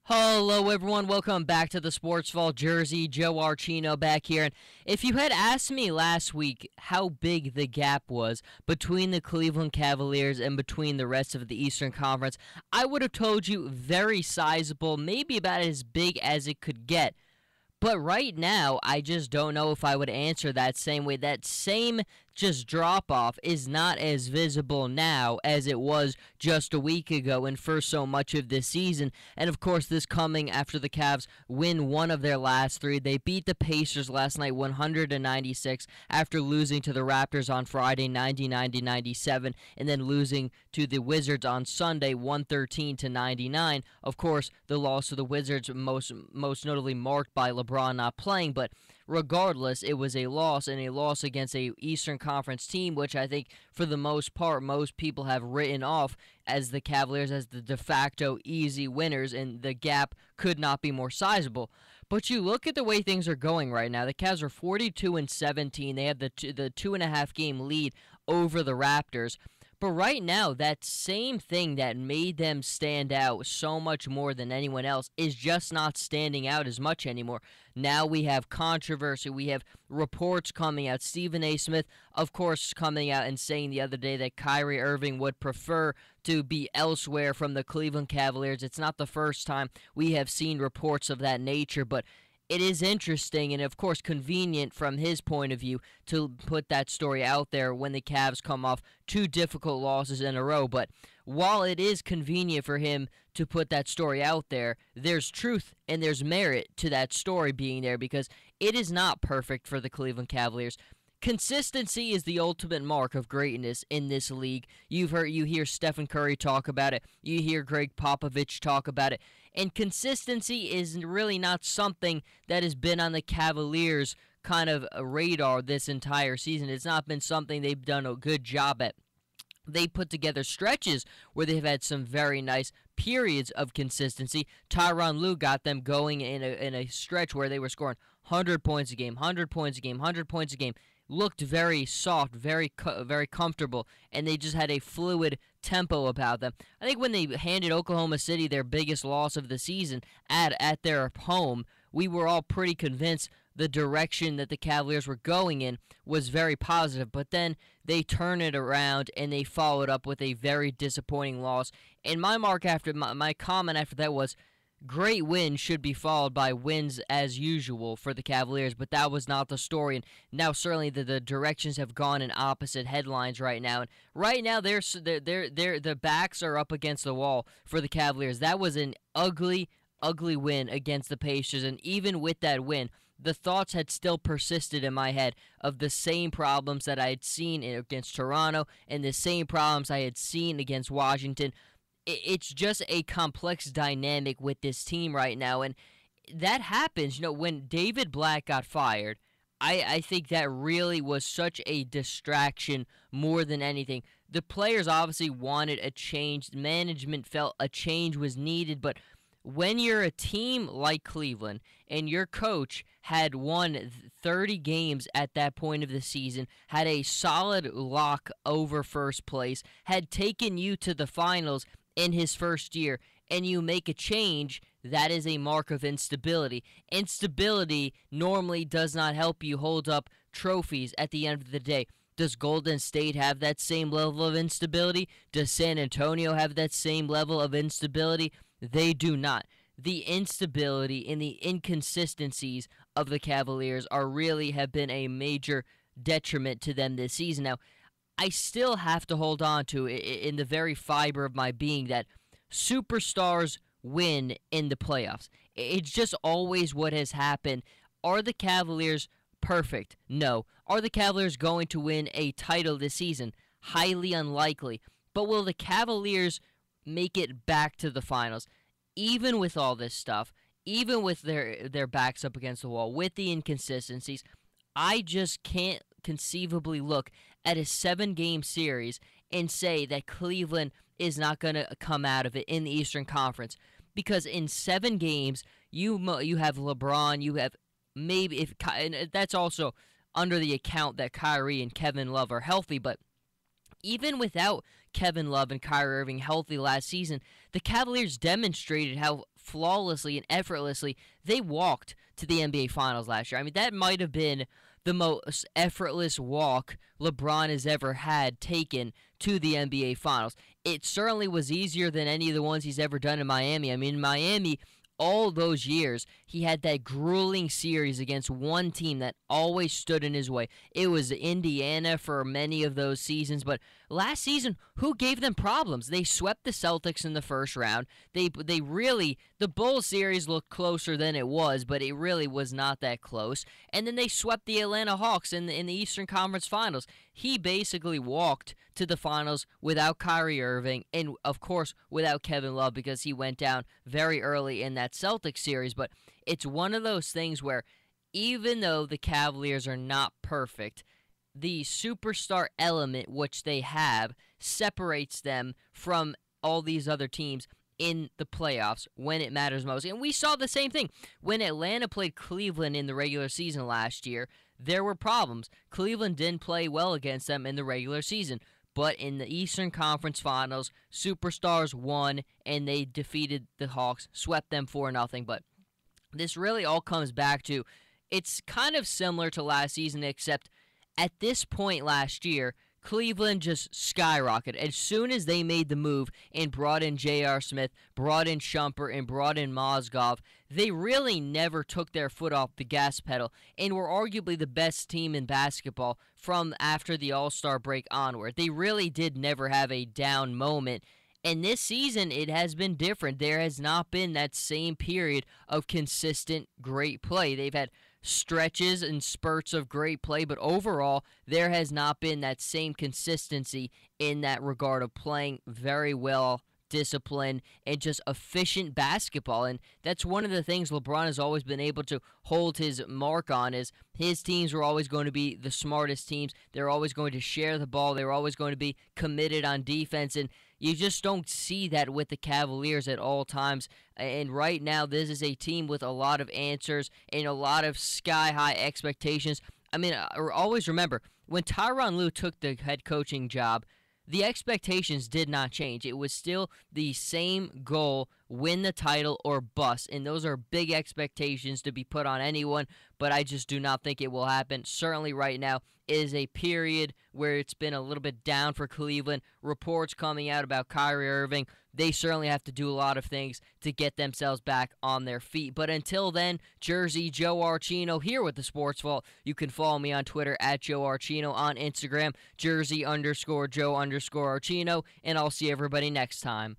Hello, everyone. Welcome back to the Sports Vault Jersey. Joe Archino back here. And if you had asked me last week how big the gap was between the Cleveland Cavaliers and between the rest of the Eastern Conference, I would have told you very sizable, maybe about as big as it could get. But right now, I just don't know if I would answer that same way. That same just drop off is not as visible now as it was just a week ago and for so much of this season. And of course, this coming after the Cavs win one of their last three. They beat the Pacers last night 196 after losing to the Raptors on Friday 99-97 and then losing to the Wizards on Sunday 113-99. Of course, the loss to the Wizards most notably marked by LeBron not playing, but regardless, it was a loss, and a loss against a Eastern Conference team, which I think for the most part, most people have written off as the Cavaliers as the de facto easy winners, and the gap could not be more sizable. But you look at the way things are going right now. The Cavs are 42-17. They have the 2.5 game lead over the Raptors. But right now, that same thing that made them stand out so much more than anyone else is just not standing out as much anymore. Now we have controversy. We have reports coming out. Stephen A. Smith, of course, coming out and saying the other day that Kyrie Irving would prefer to be elsewhere from the Cleveland Cavaliers. It's not the first time we have seen reports of that nature, but it is interesting and, of course, convenient from his point of view to put that story out there when the Cavs come off two difficult losses in a row. But while it is convenient for him to put that story out there, there's truth and there's merit to that story being there because it is not perfect for the Cleveland Cavaliers. Consistency is the ultimate mark of greatness in this league. You hear Stephen Curry talk about it. You hear Greg Popovich talk about it. And consistency is really not something that has been on the Cavaliers' kind of radar this entire season. It's not been something they've done a good job at. They put together stretches where they've had some very nice periods of consistency. Tyronn Lue got them going in a stretch where they were scoring 100 points a game, 100 points a game, 100 points a game. Looked very soft, very comfortable, and they just had a fluid tempo about them. I think when they handed Oklahoma City their biggest loss of the season at their home, we were all pretty convinced the direction that the Cavaliers were going in was very positive, but then they turned it around and they followed up with a very disappointing loss. And my comment after that was, great wins should be followed by wins as usual for the Cavaliers, but that was not the story. And now certainly the directions have gone in opposite headlines right now. And right now the backs are up against the wall for the Cavaliers. That was an ugly win against the Pacers, and even with that win, the thoughts had still persisted in my head of the same problems that I had seen against Toronto and the same problems I had seen against Washington. It's just a complex dynamic with this team right now, and that happens. When David Blatt got fired, I think that really was such a distraction more than anything. The players obviously wanted a change. Management felt a change was needed, but when you're a team like Cleveland and your coach had won 30 games at that point of the season, had a solid lock over first place, had taken you to the finals in his first year, and you make a change, that is a mark of instability. Instability normally does not help you hold up trophies at the end of the day. Does Golden State have that same level of instability? Does San Antonio have that same level of instability? They do not. The instability and the inconsistencies of the Cavaliers have been a major detriment to them this season. Now, I still have to hold on to in the very fiber of my being that superstars win in the playoffs. It's just always what has happened. Are the Cavaliers perfect? No. Are the Cavaliers going to win a title this season? Highly unlikely. But will the Cavaliers make it back to the finals? Even with all this stuff, even with their backs up against the wall, with the inconsistencies, I just can't conceivably look at a 7-game series and say that Cleveland is not going to come out of it in the Eastern Conference, because in 7 games you have LeBron, you have and that's also under the account that Kyrie and Kevin Love are healthy, but even without Kevin Love and Kyrie Irving healthy last season, the Cavaliers demonstrated how flawlessly and effortlessly. They walked to the NBA Finals last year. I mean, that might have been the most effortless walk LeBron has ever had taken to the NBA Finals. It certainly was easier than any of the ones he's ever done in Miami. I mean, in Miami, all those years, he had that grueling series against one team that always stood in his way. It was Indiana for many of those seasons, but last season, who gave them problems? They swept the Celtics in the first round. They really, the Bulls series looked closer than it was, but it really was not that close. And then they swept the Atlanta Hawks in the Eastern Conference Finals. He basically walked to the finals without Kyrie Irving and, of course, without Kevin Love because he went down very early in that Celtics series. But it's one of those things where even though the Cavaliers are not perfect, the superstar element which they have separates them from all these other teams in the playoffs when it matters most. And we saw the same thing when Atlanta played Cleveland in the regular season last year. There were problems. Cleveland didn't play well against them in the regular season. But in the Eastern Conference Finals, superstars won, and they defeated the Hawks, swept them 4-0. But this really all comes back to, it's kind of similar to last season, except at this point last year, Cleveland just skyrocketed. As soon as they made the move and brought in J.R. Smith, brought in Shumpert, and brought in Mozgov, they really never took their foot off the gas pedal and were arguably the best team in basketball from after the All-Star break onward. They really did never have a down moment. And this season, it has been different. There has not been that same period of consistent great play. They've had stretches and spurts of great play, but overall, there has not been that same consistency in that regard of playing very well, disciplined, and just efficient basketball. And that's one of the things LeBron has always been able to hold his mark on, is his teams were always going to be the smartest teams. They're always going to share the ball. They're always going to be committed on defense, and you just don't see that with the Cavaliers at all times. And right now, this is a team with a lot of answers and a lot of sky-high expectations. I mean, always remember, when Tyronn Lue took the head coaching job, the expectations did not change. It was still the same goal, win the title or bust. And those are big expectations to be put on anyone, but I just do not think it will happen. Certainly right now is a period where it's been a little bit down for Cleveland. Reports coming out about Kyrie Irving. They certainly have to do a lot of things to get themselves back on their feet. But until then, Jersey Joe Archino here with the Sports Vault. You can follow me on Twitter at Joe Archino, on Instagram, Jersey_Joe_Archino, and I'll see everybody next time.